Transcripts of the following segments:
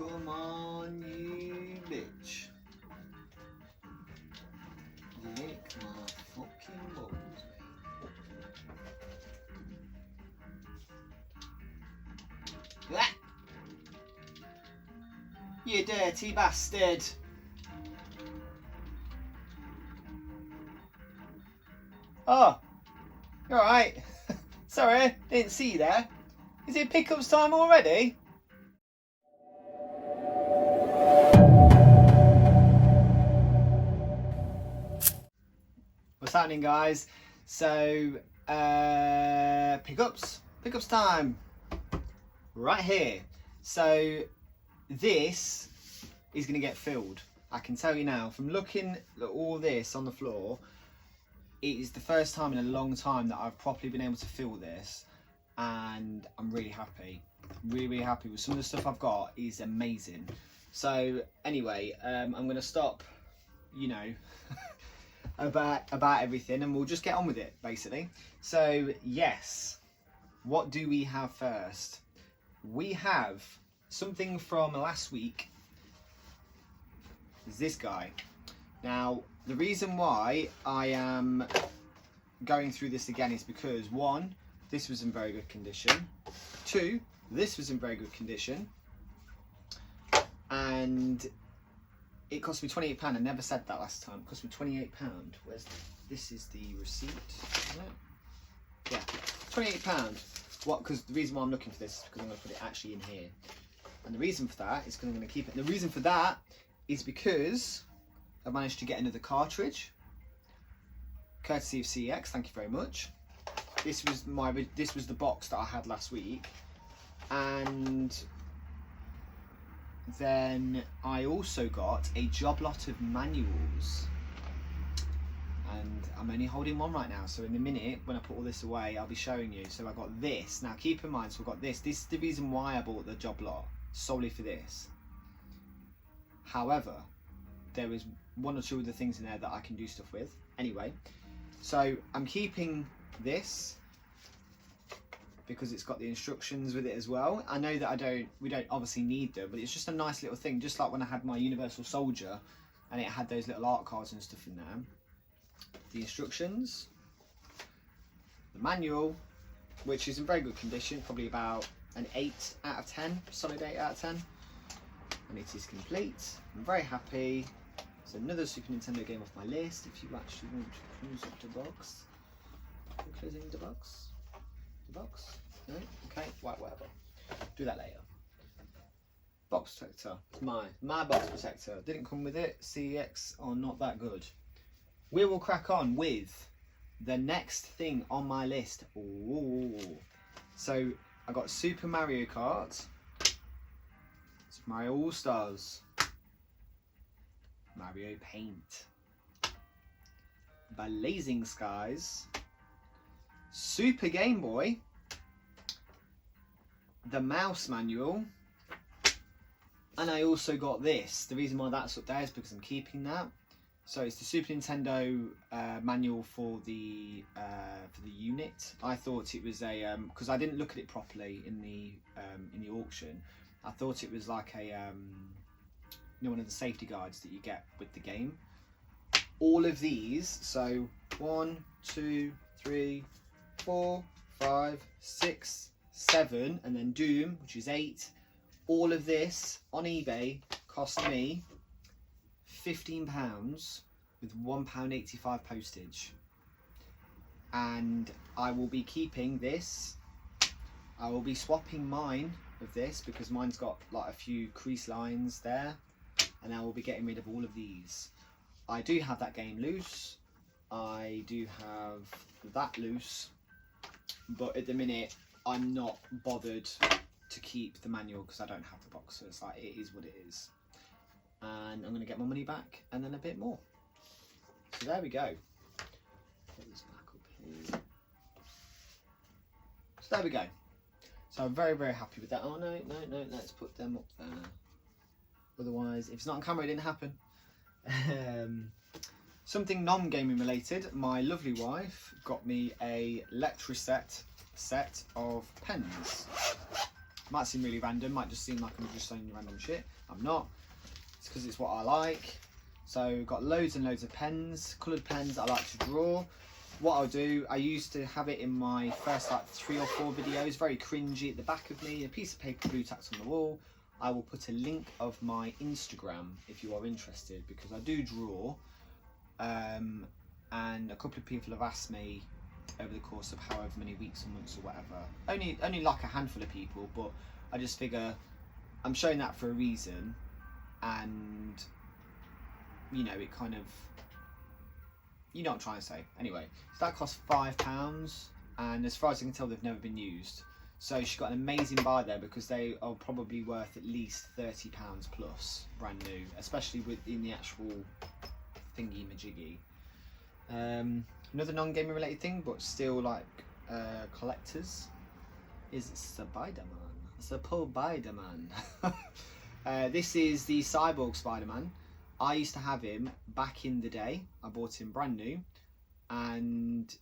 Come on, you bitch. Lick my fucking balls. Ah! You dirty bastard. Oh, you're alright. Sorry, didn't see you there. Is it pickups time already? What's happening, guys? So, pickups time. Right here. So, this is going to get filled. I can tell you now, from looking at all this on the floor, it is the first time in a long time that I've properly been able to fill this, and I'm really happy. Really happy with some of the stuff I've got. Is amazing. So anyway, I'm going to stop, you know, about everything, and we'll just get on with it basically. So yes, what do we have first? We have something from last week. Is this guy. Now, the reason why I am going through this again is because, one, this was in very good condition. Two, this was in very good condition. And it cost me £28. I never said that last time. It cost me £28. This is the receipt, isn't it? Yeah, £28. What? Because the reason why I'm looking for this is because I'm going to put it actually in here. And the reason for that is because I'm going to keep it. And the reason for that is because I managed to get another cartridge, courtesy of CX. Thank you very much. This was the box that I had last week, and then I also got a job lot of manuals, and I'm only holding one right now. So in a minute, when I put all this away, I'll be showing you. So I got this. Now keep in mind, so I've got this. This is the reason why I bought the job lot, solely for this. However, there is one or two other things in there that I can do stuff with. Anyway, so I'm keeping this because it's got the instructions with it as well. I know that we don't obviously need them, but it's just a nice little thing, just like when I had my Universal Soldier and it had those little art cards and stuff in there. The instructions, the manual, which is in very good condition, probably about an 8 out of 10, solid 8 out of 10. And it is complete. I'm very happy. It's another Super Nintendo game off my list. If you actually want to close up the box. Are you closing the box? The box? No? Okay, whatever. Do that later. Box protector. It's my box protector. Didn't come with it. CEX are not that good. We will crack on with the next thing on my list. Ooh. So I got Super Mario Kart. It's Mario All-Stars. Mario Paint. Blazing Skies. Super Game Boy. The Mouse Manual. And I also got this. The reason why that's up there is because I'm keeping that. So it's the Super Nintendo manual for the unit. I thought it was a because I didn't look at it properly in the auction. I thought it was like a you know, one of the safety guides that you get with the game. All of these, so 1, 2, 3, 4, 5, 6, 7, and then Doom, which is 8. All of this on eBay cost me £15 with £1.85 postage. And I will be keeping this. I will be swapping mine with this because mine's got like a few crease lines there, and I will be getting rid of all of these. I do have that game loose. I do have that loose, but at the minute I'm not bothered to keep the manual because I don't have the box, so it's like, it is what it is. And I'm going to get my money back and then a bit more. So there we go. Put this back up here. So there we go. So I'm very, very happy with that. Oh no, let's put them up there. Otherwise, if it's not on camera, it didn't happen. Something non-gaming related, my lovely wife got me a Lectriset set of pens. Might seem really random, might just seem like I'm just saying random shit. I'm not. It's because it's what I like. So got loads and loads of pens, coloured pens that I like to draw. What I'll do, I used to have it in my first like 3 or 4 videos, very cringy at the back of me, a piece of paper blue tacked on the wall. I will put a link of my Instagram if you are interested, because I do draw, and a couple of people have asked me over the course of however many weeks or months or whatever. Only like a handful of people, but I just figure I'm showing that for a reason, and you know, it kind of, you know what I'm trying to say. Anyway, so that cost £5, and as far as I can tell, they've never been used. So she got an amazing buy there, because they are probably worth at least £30 plus, brand new, especially in the actual thingy majiggy. Another non-gaming related thing, but still like collectors, is Spiderman. Spiderman. This is the Cyborg Spider-Man. I used to have him back in the day. I bought him brand new, and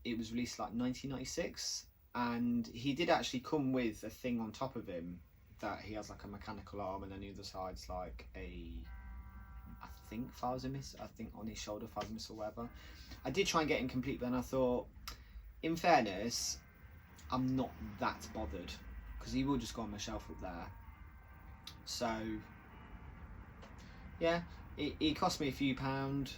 it was released like 1996. And he did actually come with a thing on top of him that he has like a mechanical arm, and then the other side's like a, I think on his shoulder, Phasmus or whatever. I did try and get him complete, but then I thought, in fairness, I'm not that bothered, because he will just go on my shelf up there. So yeah, it cost me a few pound,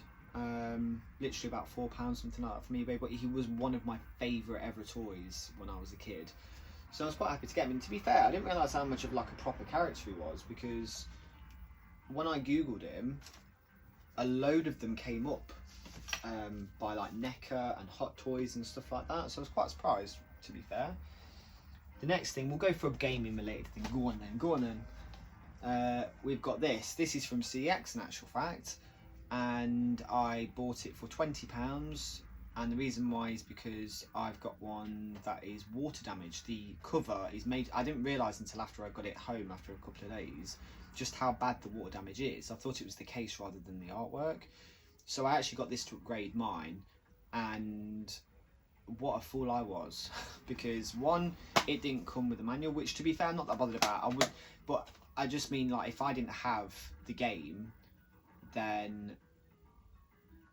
literally about £4, something like that from eBay, but he was one of my favourite ever toys when I was a kid. So I was quite happy to get him. And to be fair, I didn't realise how much of like a proper character he was, because when I googled him, a load of them came up by like NECA and Hot Toys and stuff like that. So I was quite surprised, to be fair. The next thing, we'll go for a gaming related thing. Go on then. We've got this. This is from CX in actual fact, and I bought it for £20. And the reason why is because I've got one that is water damaged. The cover is made, I didn't realise until after I got it home after a couple of days, just how bad the water damage is. I thought it was the case rather than the artwork. So I actually got this to upgrade mine, and what a fool I was. Because one, it didn't come with a manual, which to be fair I'm not that bothered about. But I just mean, like, if I didn't have the game, then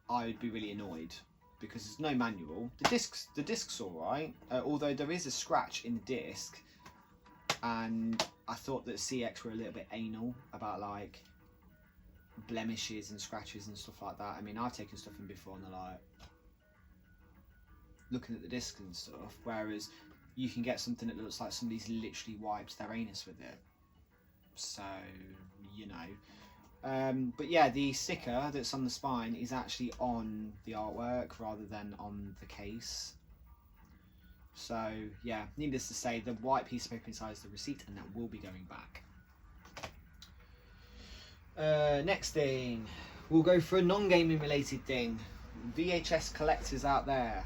I'd be really annoyed, because there's no manual. The disc's alright, although there is a scratch in the disc, and I thought that CX were a little bit anal about like blemishes and scratches and stuff like that. I mean, I've taken stuff in before and they're like looking at the disc and stuff, whereas you can get something that looks like somebody's literally wiped their anus with it. So, you know. But yeah, the sticker that's on the spine is actually on the artwork rather than on the case. So yeah, needless to say, the white piece of paper inside is the receipt, and that will be going back. Next thing, we'll go for a non-gaming related thing. VHS collectors out there.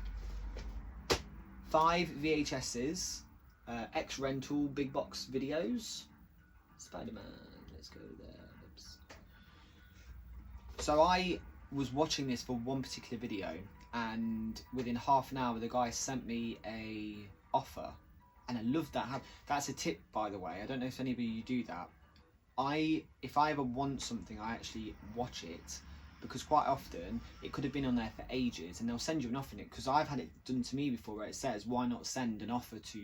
5 VHSs, X-Rental big box videos. Spider-Man, let's go there. Oops. So I was watching this for one particular video, and within half an hour the guy sent me a offer, and I loved that. That's a tip, by the way. I don't know if anybody you do that. If I ever want something, I actually watch it, because quite often it could have been on there for ages and they'll send you an offer in it, because I've had it done to me before where it says, why not send an offer to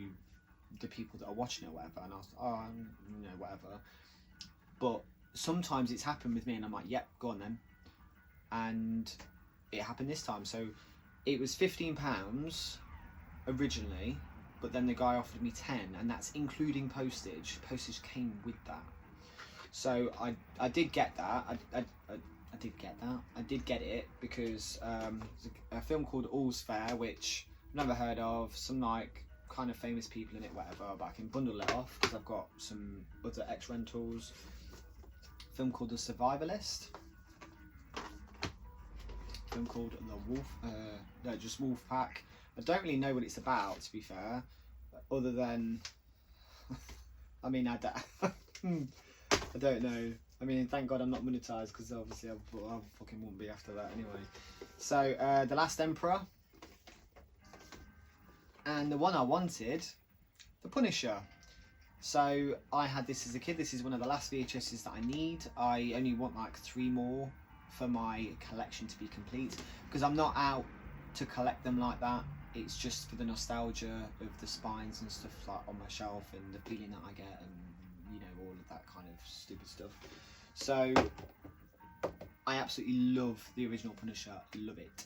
the people that are watching it or whatever, and I was like, oh, you know, whatever. But sometimes it's happened with me and I'm like, yep, go on then. And it happened this time. So it was £15 originally, but then the guy offered me 10, and that's including postage. Postage came with that. So I did get that. I did get that. I did get it because a film called All's Fair, which I've never heard of, some like kind of famous people in it, whatever, but I can bundle it off because I've got some other X-Rentals. A film called The Survivalist. A film called The Wolf, no, just Wolf Pack. I don't really know what it's about, to be fair, other than, I mean, I don't know. I mean, thank God I'm not monetized, because obviously I fucking wouldn't be after that anyway. So, The Last Emperor. And the one I wanted, The Punisher. So I had this as a kid. This is one of the last VHSs that I need. I only want like 3 more for my collection to be complete, because I'm not out to collect them like that. It's just for the nostalgia of the spines and stuff like on my shelf, and the feeling that I get, and you know, all of that kind of stupid stuff. So I absolutely love the original Punisher, love it.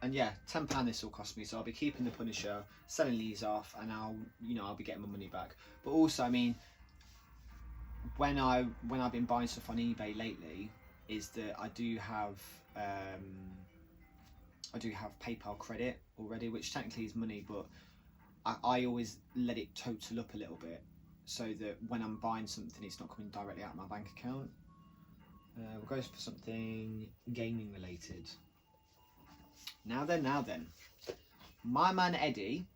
And yeah, £10 this will cost me, so I'll be keeping the Punisher, selling these off, and I'll be getting my money back. But also, I mean, when I've been buying stuff on eBay lately, is that I do have PayPal credit already, which technically is money, but I always let it total up a little bit, so that when I'm buying something, it's not coming directly out of my bank account. We'll go for something gaming related. Now then, my man Eddie,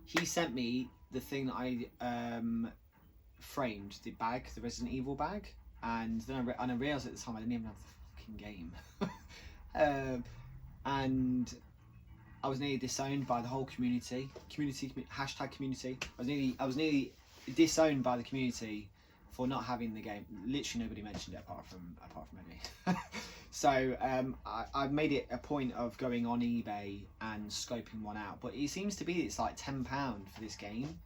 he sent me the thing that I framed, the bag, the Resident Evil bag, and then I realised at the time I didn't even have the fucking game. And I was nearly disowned by the whole community, hashtag community. I was nearly disowned by the community for not having the game. Literally nobody mentioned it apart from Eddie. So I made it a point of going on eBay and scoping one out, but it seems to be it's like £10 for this game,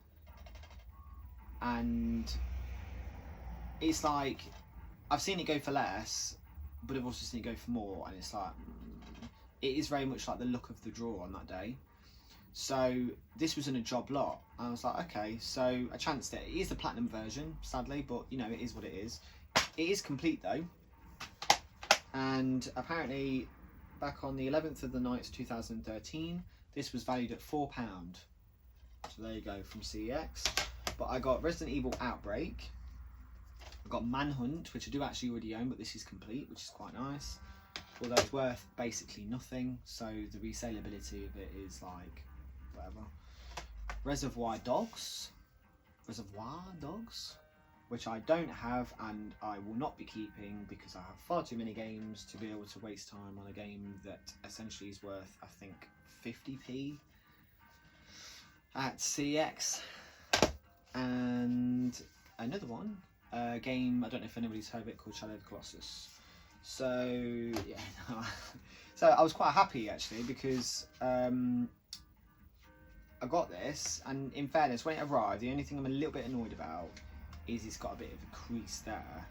and it's like I've seen it go for less, but I've also seen it go for more, and it's like it is very much like the luck of the draw on that day. So this was in a job lot, and I was like, okay, so I chanced it. It is the platinum version, sadly, but you know, it is what it is. It is complete though, and apparently back on the 11th of the 9th 2013, this was valued at £4. So there you go, from CEX. But I got Resident Evil Outbreak, I got Manhunt, which I do actually already own, but this is complete, which is quite nice, although it's worth basically nothing, so the resaleability of it is like whatever. Reservoir Dogs, which I don't have and I will not be keeping, because I have far too many games to be able to waste time on a game that essentially is worth, I think, 50p at CX. And another one, a game, I don't know if anybody's heard of it, called Shadow of the Colossus. So yeah, so I was quite happy actually, because I got this, and in fairness, when it arrived, the only thing I'm a little bit annoyed about is it's got a bit of a crease there.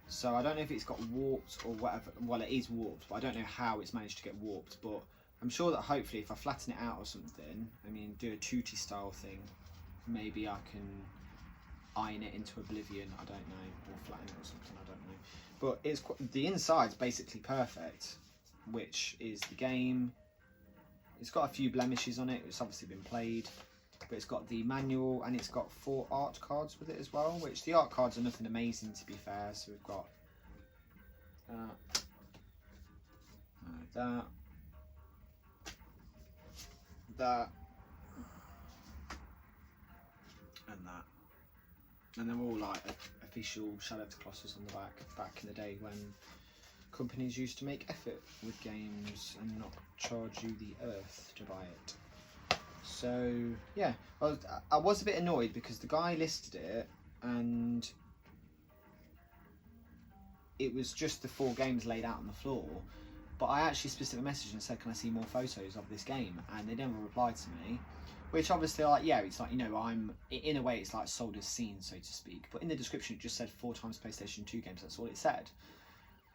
So I don't know if it's got warped or whatever. Well, it is warped, but I don't know how it's managed to get warped. But I'm sure that hopefully if I flatten it out or something, I mean, do a Tutti style thing, maybe I can iron it into oblivion, I don't know, or flatten it or something, I don't know. But it's the inside's basically perfect, which is the game. It's got a few blemishes on it, it's obviously been played, but it's got the manual, and it's got 4 art cards with it as well, which the art cards are nothing amazing, to be fair. So we've got that, and that, and they're all like official Shadow of the Colossus on the back in the day when companies used to make effort with games and not charge you the earth to buy it. So yeah, I was a bit annoyed because the guy listed it and it was just the 4 games laid out on the floor, but I actually specifically messaged and said, can I see more photos of this game? And they never replied to me, which obviously, like, yeah, it's like, you know, I'm in a way it's like sold as seen, so to speak, but in the description it just said 4 times PlayStation 2 games. That's all it said.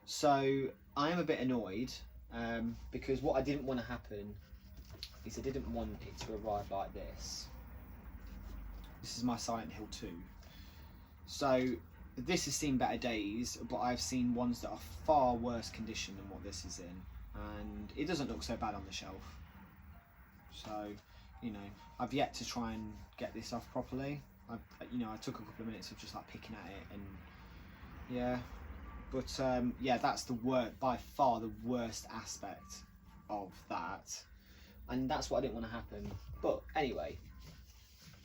So I am a bit annoyed, because what I didn't want to happen is I didn't want it to arrive like this. This is my Silent Hill 2. So this has seen better days, but I've seen ones that are far worse condition than what this is in, and it doesn't look so bad on the shelf. So, you know, I've yet to try and get this off properly. I took a couple of minutes of just like picking at it, and yeah. But yeah, that's by far the worst aspect of that, and that's what I didn't want to happen. But anyway,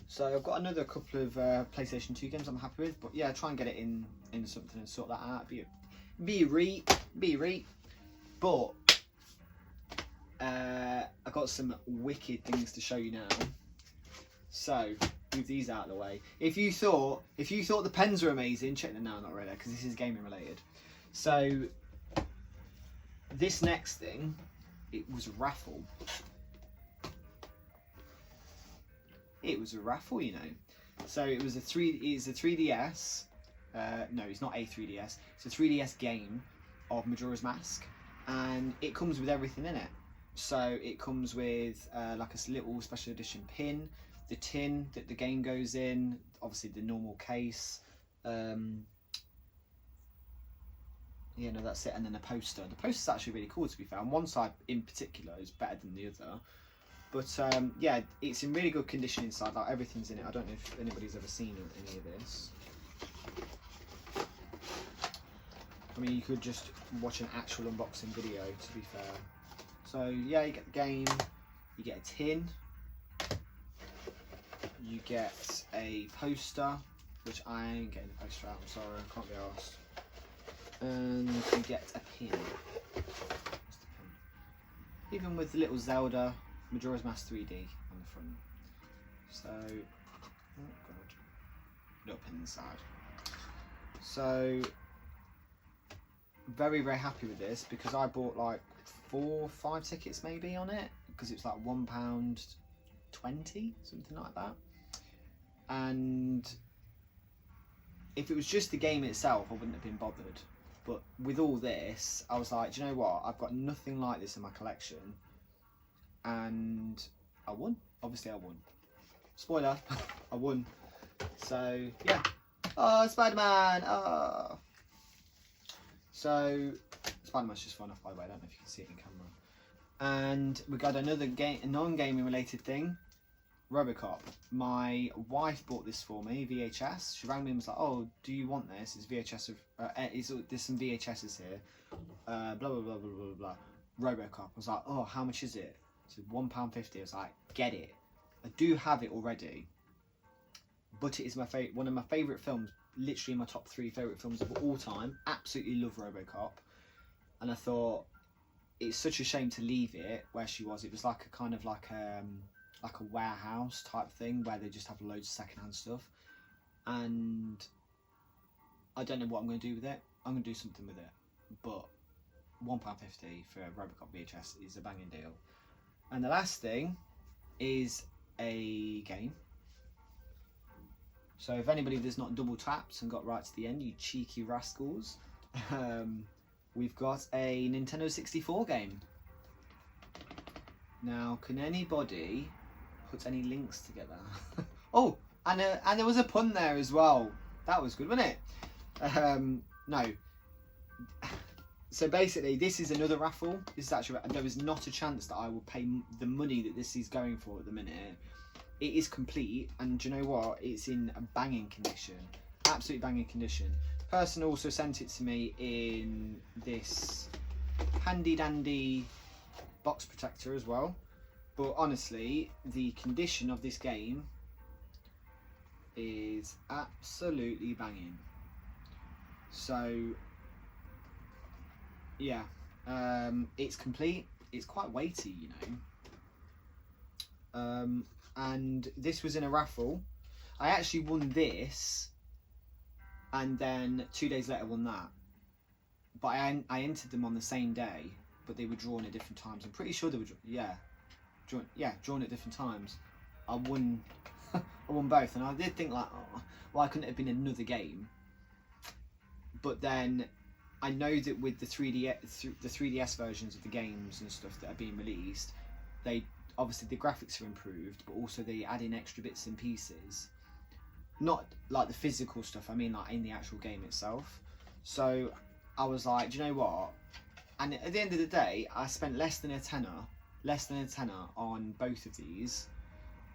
so I've got another couple of PlayStation 2 games I'm happy with, but yeah, try and get it in something and sort that out. Be re. But I got some wicked things to show you now. So move these out of the way. If you thought the pens were amazing, check them now, not really, because this is gaming related. So this next thing, it was a raffle. It was a raffle, you know. So it was it's a 3DS. No, it's not a 3DS. It's a 3DS game of Majora's Mask, and it comes with everything in it. So it comes with like a little special edition pin, the tin that the game goes in, obviously the normal case. Yeah, no, that's it. And then a poster. The poster's actually really cool, to be fair. And one side in particular is better than the other. But yeah, it's in really good condition inside. Like, everything's in it. I don't know if anybody's ever seen any of this. I mean, you could just watch an actual unboxing video, to be fair. So yeah, you get the game, you get a tin, you get a poster, which I ain't getting the poster out, I'm sorry, I can't be arsed. And you get a pin. What's the pin? Even with the little Zelda Majora's Mask 3D on the front. So, oh god, little pin inside. So, very, very happy with this, because I bought like 4 or 5 tickets maybe on it, because it's like £1.20, something like that. And if it was just the game itself, I wouldn't have been bothered. But with all this, I was like, do you know what? I've got nothing like this in my collection. And I won. Obviously, I won. Spoiler, I won. So, yeah. Oh, Spider-Man! Oh. So, Spider-Man's just fallen off, by the way. I don't know if you can see it in camera. And we got another game, a non-gaming related thing. Robocop. My wife bought this for me, VHS. She rang me and was like, "Oh, do you want this? It's VHS of, there's some VHSs here. Blah blah blah blah blah blah." Robocop. I was like, "Oh, how much is it?" So £1.50. I was like, "Get it." I do have it already, but it is my one of my favourite films. Literally in my top 3 favourite films of all time. Absolutely love Robocop, and I thought it's such a shame to leave it where she was. It was like a kind of like a warehouse type thing where they just have loads of secondhand stuff, and I don't know what I'm going to do with it. I'm going to do something with it, but £1.50 for a Robocop VHS is a banging deal. And the last thing is a game. So if anybody that's not double tapped and got right to the end, you cheeky rascals, we've got a Nintendo 64 game. Now, can anybody put any links together? Oh, and there was a pun there as well. That was good, wasn't it? No. So basically, this is another raffle. This is actually, there is not a chance that I will pay the money that this is going for at the minute. It is complete, and do you know what? It's in a banging condition. Absolute banging condition. The person also sent it to me in this handy dandy box protector as well. But honestly, the condition of this game is absolutely banging. So yeah, it's complete. It's quite weighty, you know. And this was in a raffle. I actually won this, and then 2 days later won that. But I entered them on the same day, but they were drawn at different times. I'm pretty sure they were, drawn at different times. I won, I won both, and I did think like, oh, why couldn't it have been another game? But then I know that with the 3DS versions of the games and stuff that are being released, they obviously the graphics are improved, but also they add in extra bits and pieces. Not like the physical stuff, I mean like in the actual game itself. So I was like, do you know what? And at the end of the day, I spent less than a tenner on both of these.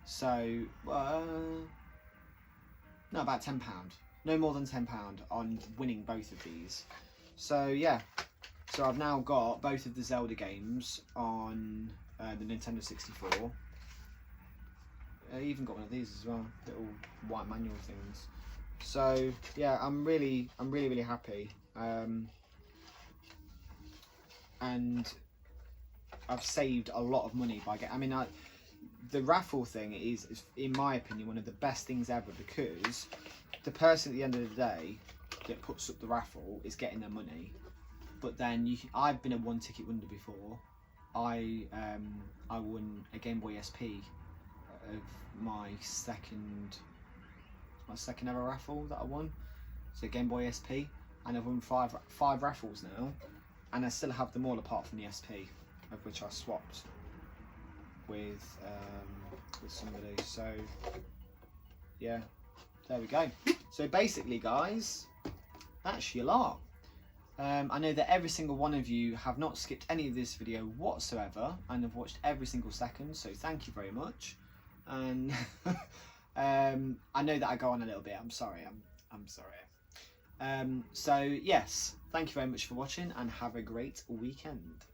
So, no, about £10. No more than £10 on winning both of these. So yeah, so I've now got both of the Zelda games on the Nintendo 64. I even got one of these as well, little white manual things. So yeah, I'm really happy. And I've saved a lot of money by getting. I mean, the raffle thing is, in my opinion, one of the best things ever, because the person at the end of the day that puts up the raffle is getting their money. But then I've been a one ticket wonder before. I won a Game Boy SP of my second ever raffle that I won. So Game Boy SP, and I've won five raffles now, and I still have them all apart from the SP, of which I swapped with somebody. So yeah, there we go. So basically, guys, that's your lot. I know that every single one of you have not skipped any of this video whatsoever and have watched every single second, so thank you very much. And I know that I go on a little bit. I'm sorry. I'm sorry. So yes, thank you very much for watching, and have a great weekend.